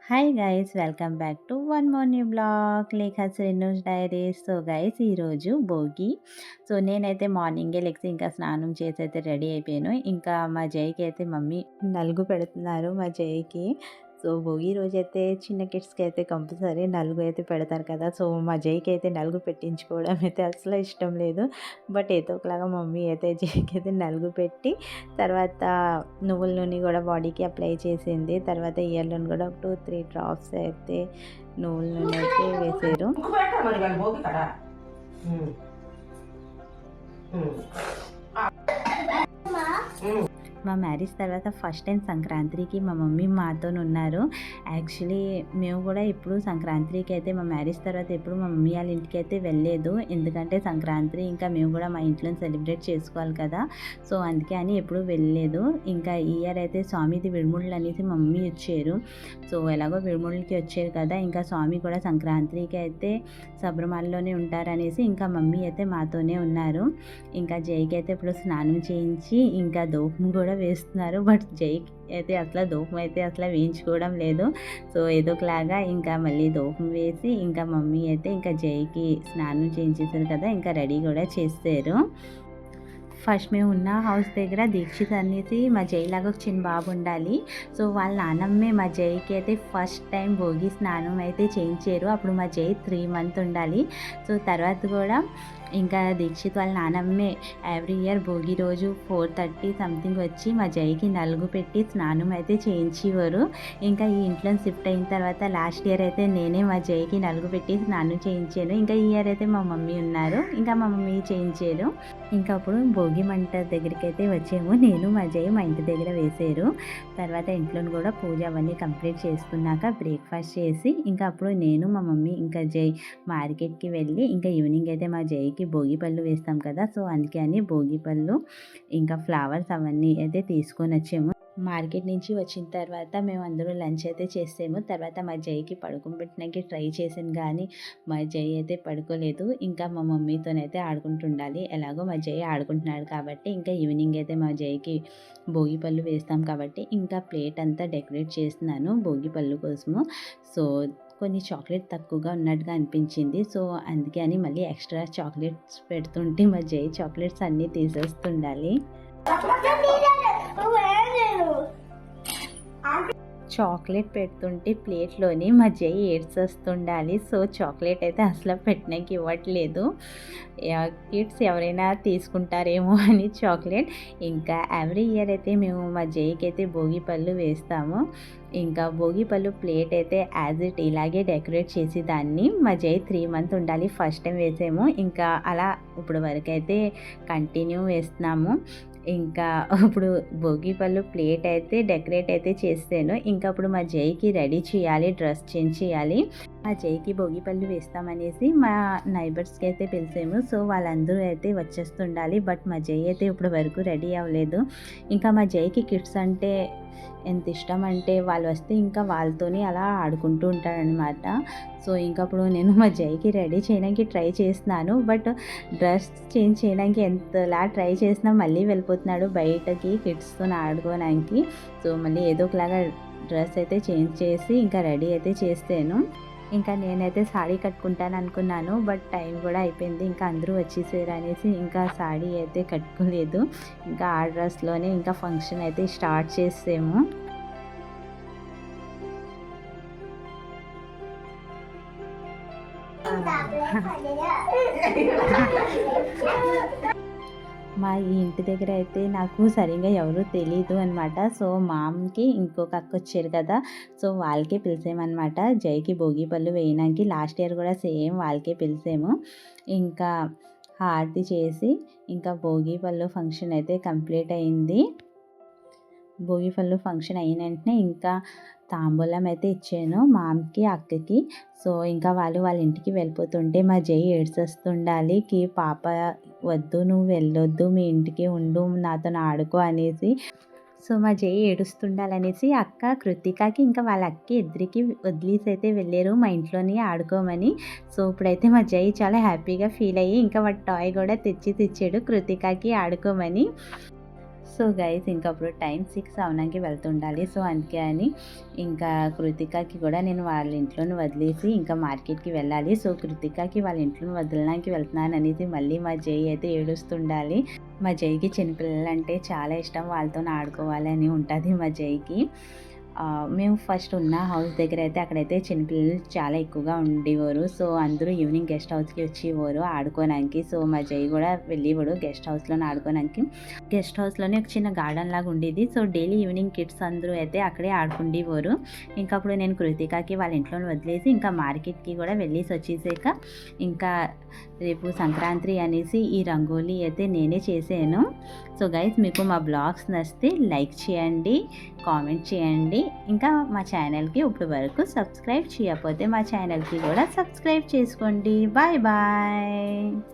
Hi guys, welcome back to one more new blog లేఖ శ్రీనుస్ diaries. So guys, ఈరోజు Bhogi. So నేనైతే మార్నింగే లెగ్సి ఇంకా స్నానం చేసి అయితే రెడీ అయిపోయాను. ఇంకా మా జైకి అయితే మమ్మీ నలుగు పెడుతున్నారు మా జైకి. సో భోగి రోజైతే చిన్న కిడ్స్కి అయితే కంపల్సరీ నలుగు అయితే పెడతారు కదా. సో మా జైకి అయితే నలుగు పెట్టించుకోవడం అయితే అసలు ఇష్టం లేదు. బట్ ఏదో ఒకలాగా మమ్మీ అయితే జైకి అయితే నలుగు పెట్టి తర్వాత నువ్వుల నూనె కూడా బాడీకి అప్లై చేసింది. తర్వాత ఇయర్లోని కూడా 2-3 డ్రాప్స్ అయితే నువ్వుల నూనె అయితే వేసారు. మా మ్యారేజ్ తర్వాత ఫస్ట్ టైం సంక్రాంతికి మా మమ్మీ మాతో ఉన్నారు. యాక్చువల్లీ మేము కూడా ఇప్పుడు సంక్రాంతికి అయితే మా మ్యారేజ్ తర్వాత ఎప్పుడు మా మమ్మీ వాళ్ళ ఇంటికి అయితే వెళ్ళలేదు. ఎందుకంటే సంక్రాంతి ఇంకా మేము కూడా మా ఇంట్లో సెలబ్రేట్ చేసుకోవాలి కదా. సో అందుకే అని ఎప్పుడు వెళ్ళలేదు. ఇంకా ఈ ఇయర్ అయితే స్వామిది విడుముళ్ళు అనేసి మా మమ్మీ వచ్చారు. సో ఎలాగో విడుముళ్ళకి వచ్చారు కదా, ఇంకా స్వామి కూడా సంక్రాంతికి అయితే శబరిమలలోనే ఉంటారనేసి ఇంకా మమ్మీ అయితే మాతోనే ఉన్నారు. ఇంకా జైకి అయితే ఇప్పుడు స్నానం చేయించి ఇంకా దూపం కూడా వేస్తున్నారు. బట్ జైకి అయితే అసలు దూపం అయితే అసలు వేయించుకోవడం లేదు. సో ఏదో ఒకలాగా ఇంకా మళ్ళీ దూపం వేసి ఇంకా మమ్మీ అయితే ఇంకా జైకి స్నానం చేయించేసారు కదా, ఇంకా రెడీ కూడా చేస్తారు. ఫస్ట్ మేము ఉన్న హౌస్ దగ్గర దీక్షిత్ అనేసి మా జైలాగా ఒక చిన్న బాబు ఉండాలి. సో వాళ్ళ నాన్నమ్మే మా జైకి అయితే ఫస్ట్ టైం భోగి స్నానం అయితే చేయించారు. అప్పుడు మా జై 3 months ఉండాలి. సో తర్వాత కూడా ఇంకా దీక్షిత్ వాళ్ళ నానమ్మే ఎవ్రీ ఇయర్ భోగి రోజు 4:30 సంథింగ్ వచ్చి మా జైకి నలుగు పెట్టి స్నానం అయితే చేయించేవారు. ఇంకా ఈ ఇంట్లో షిఫ్ట్ అయిన తర్వాత లాస్ట్ ఇయర్ అయితే నేనే మా జైకి నలుగు పెట్టి స్నానం చేయించాను. ఇంకా ఈ ఇయర్ అయితే మా మమ్మీ ఉన్నారు, ఇంకా మా మమ్మీ చేయించారు. ఇంకా అప్పుడు భోగి మంట దగ్గరికి అయితే వచ్చాము. నేను మా జై మా ఇంటి దగ్గర వేసారు. తర్వాత ఇంట్లో కూడా పూజ అవన్నీ కంప్లీట్ చేసుకున్నాక బ్రేక్ఫాస్ట్ చేసి ఇంకా అప్పుడు నేను మా మమ్మీ ఇంకా జై మార్కెట్కి వెళ్ళి ఇంకా ఈవినింగ్ అయితే మా జైకి భోగి పళ్ళు వేస్తాం కదా. సో అందుకే అని భోగి పళ్ళు ఇంకా ఫ్లవర్స్ అవన్నీ అయితే తీసుకొని వచ్చాము. మార్కెట్ నుంచి వచ్చిన తర్వాత మేము అందరూ లంచ్ అయితే చేసాము. తర్వాత మా జైకి పడుకోబెట్టడానికి ట్రై చేసాను, కానీ మా జై అయితే పడుకోలేదు. ఇంకా మా మమ్మీతోనైతే ఆడుకుంటుండాలి. ఎలాగో మా జై ఆడుకుంటున్నాడు కాబట్టి ఇంకా ఈవినింగ్ అయితే మా జైకి భోగి పళ్ళు వేస్తాం కాబట్టి ఇంకా ప్లేట్ అంతా డెకరేట్ చేస్తున్నాను భోగి పళ్ళు కోసము. సో కొన్ని చాక్లెట్ తక్కువగా ఉన్నట్టుగా అనిపించింది. సో అందుకే అని మళ్ళీ ఎక్స్ట్రా చాక్లెట్స్ పెడుతుంటే మా జై చాక్లెట్స్ అన్నీ తీసేస్తుండాలి. చాక్లెట్ పెడుతుంటే ప్లేట్లోని మా జై ఏడ్చేస్తుండాలి. సో చాక్లెట్ అయితే అసలు పెట్టడానికి ఇవ్వట్లేదు. కిడ్స్ ఎవరైనా తీసుకుంటారేమో అని చాక్లెట్. ఇంకా ఎవ్రీ ఇయర్ అయితే మేము మా జైకి అయితే భోగి పళ్ళు వేస్తాము. ఇంకా భోగి పళ్ళు ప్లేట్ అయితే యాజ్ ఇట్ ఇలాగే డెకరేట్ చేసి దాన్ని మా జై 3 months ఉండాలి ఫస్ట్ టైం వేసాము. ఇంకా అలా ఇప్పుడు వరకు అయితే కంటిన్యూ వేస్తున్నాము. ఇంకా ఇప్పుడు భోగి పళ్ళు ప్లేట్ అయితే డెకరేట్ అయితే చేస్తాను. ఇంకా అప్పుడు మా జైకి రెడీ చేయాలి, డ్రెస్ చేంజ్ చేయాలి. మా జైకి భోగి పళ్ళు వేస్తామనేసి మా నైబర్స్కి అయితే పిలిచాము. సో వాళ్ళందరూ అయితే వచ్చేస్తుండాలి. బట్ మా జై అయితే ఇప్పుడు వరకు రెడీ అవ్వలేదు. ఇంకా మా జైకి కిడ్స్ అంటే ఎంత ఇష్టం అంటే వాళ్ళు వస్తే ఇంకా వాళ్ళతోనే అలా ఆడుకుంటూ ఉంటారనమాట. సో ఇంకప్పుడు నేను మా జైకి రెడీ చేయడానికి ట్రై చేస్తున్నాను. బట్ డ్రెస్ చేంజ్ చేయడానికి ఎంతలా ట్రై చేసినా మళ్ళీ వెళ్ళిపోతున్నాడు బయటకి కిడ్స్తో ఆడుకోవడానికి. సో మళ్ళీ ఏదో ఒకలాగా డ్రెస్ అయితే చేంజ్ చేసి ఇంకా రెడీ అయితే చేస్తాను. ఇంకా నేనైతే సాడీ కట్టుకుంటాను అనుకున్నాను. బట్ టైం కూడా అయిపోయింది, ఇంకా అందరూ వచ్చేసారు అనేసి ఇంకా సాడీ అయితే కట్టుకోలేదు. ఇంకా ఆ డ్రెస్లోనే ఇంకా ఫంక్షన్ అయితే స్టార్ట్ చేసాము. మా ఈ ఇంటి దగ్గర అయితే నాకు సరిగ్గా ఎవరు తెలీదు అనమాట. సో మామకి ఇంకొక అక్క వచ్చారు కదా, సో వాళ్ళకే పిలిచామన్నమాట జైకి భోగి పళ్ళు వేయడానికి. లాస్ట్ ఇయర్ కూడా సేమ్ వాళ్ళకే పిలిచాము. ఇంకా హారతి చేసి ఇంకా భోగి పళ్ళు ఫంక్షన్ అయితే కంప్లీట్ అయింది. భోగి పళ్ళు ఫంక్షన్ అయిన వెంటనే ఇంకా తాంబూలం అయితే ఇచ్చాను మామకి అక్కకి. సో ఇంకా వాళ్ళు వాళ్ళ ఇంటికి వెళ్ళిపోతుంటే మా జై ఏడ్చేస్తుండాలి కి పాప వద్దు, నువ్వు వెళ్ళొద్దు, మీ ఇంటికి ఉండు, నాతో ఆడుకో అనేసి. సో మా జై ఏడుస్తుండాలనేసి అక్క కృతికకి ఇంకా వాళ్ళ అక్కకి ఇద్దరికి వదిలేసి అయితే వెళ్ళారు మా ఇంట్లోనే ఆడుకోమని. సో ఇప్పుడైతే మా జై చాలా హ్యాపీగా ఫీల్ అయ్యి ఇంకా వాడి టాయ్ కూడా తెచ్చాడు కృతికకి ఆడుకోమని. సో గైస్ ఇంకప్పుడు టైం 6 అవడానికి వెళ్తుండాలి. సో అందుకే అని ఇంకా కృతికకి కూడా నేను వాళ్ళ ఇంట్లోనే వదిలేసి ఇంకా మార్కెట్‌కి వెళ్ళాలి. సో కృతికకి వాళ్ళ ఇంట్లోని వదలడానికి వెళ్తున్నాను అనేసి మళ్ళీ మా జై అయితే ఏడుస్తుండాలి. మా జైకి చిన్నపిల్లలంటే చాలా ఇష్టం. వాళ్ళతోని ఆడుకోవాలని ఉంటది మా జైకి. మేము ఫస్ట్ ఉన్న హౌస్ దగ్గర అయితే అక్కడైతే చిన్నపిల్లలు చాలా ఎక్కువగా ఉండేవారు. సో అందరూ ఈవినింగ్ గెస్ట్ హౌస్‌కి వచ్చేవారు ఆడుకోవడానికి. సో మా జై కూడా వెళ్ళేవాడు గెస్ట్ హౌస్‌లోనే ఆడుకోవడానికి. గెస్ట్ హౌస్‌లోనే ఒక చిన్న గార్డెన్ లాగా ఉండేది. సో డైలీ ఈవినింగ్ కిడ్స్ అందరూ అయితే అక్కడే ఆడుకుండేవారు. ఇంకా అప్పుడు నేను కృతికకి వాళ్ళ ఇంట్లోనే వదిలేసి ఇంకా మార్కెట్‌కి కూడా వెళ్ళేసి వచ్చేసాక ఇంకా రేపు సంక్రాంతి అనేసి ఈ రంగోలీ అయితే నేనే చేశాను. సో గైస్ మీకు మా బ్లాగ్స్ నచ్చితే లైక్ చేయండి, కామెంట్ చేయండి. ఇంకా మా ఛానల్‌కి ఇప్పటి వరకు సబ్స్క్రైబ్ చేయకపోతే మా ఛానల్‌కి కూడా సబ్స్క్రైబ్ చేసుకోండి. Bye bye.